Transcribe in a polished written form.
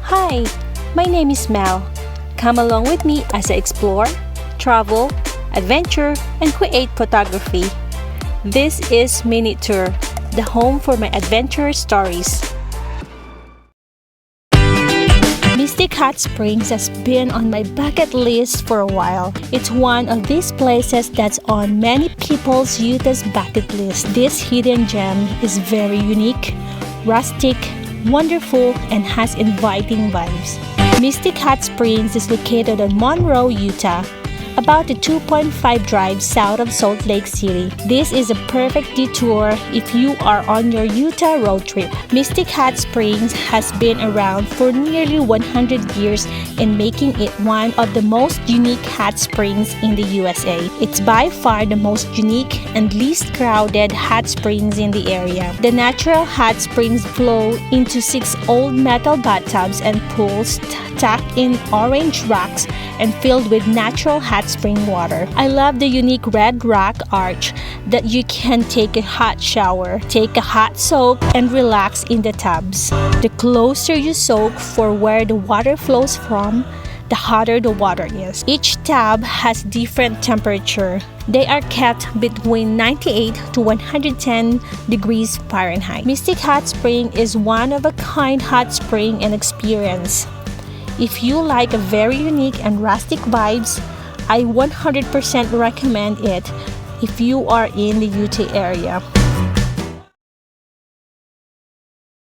Hi, my name is Mel. Come along with me as I explore, travel, adventure, and create photography. This is MinuteTour, the home for my adventure stories. Mystic Hot Springs has been on my bucket list for a while. It's one of these places that's on many people's Utah's bucket list. This hidden gem is very unique, rustic, wonderful, and has inviting vibes. Mystic Hot Springs is located in Monroe, Utah, about a 2.5 drive south of Salt Lake City. This is a perfect detour if you are on your Utah road trip. Mystic Hot Springs has been around for nearly 100 years and making it one of the most unique hot springs in the USA. It's by far the most unique and least crowded hot springs in the area. The natural hot springs flow into 6 old metal bathtubs and pools tucked in orange rocks and filled with natural hot spring water. I love the unique red rock arch that you can take a hot shower, take a hot soak, and relax in the tubs. The closer you soak for where the water flows from, the hotter the water is. Each tub has different temperature. They are kept between 98 to 110 degrees Fahrenheit. Mystic Hot Spring is one of a kind hot spring and experience. If you like a very unique and rustic vibes, I 100% recommend it if you are in the Utah area.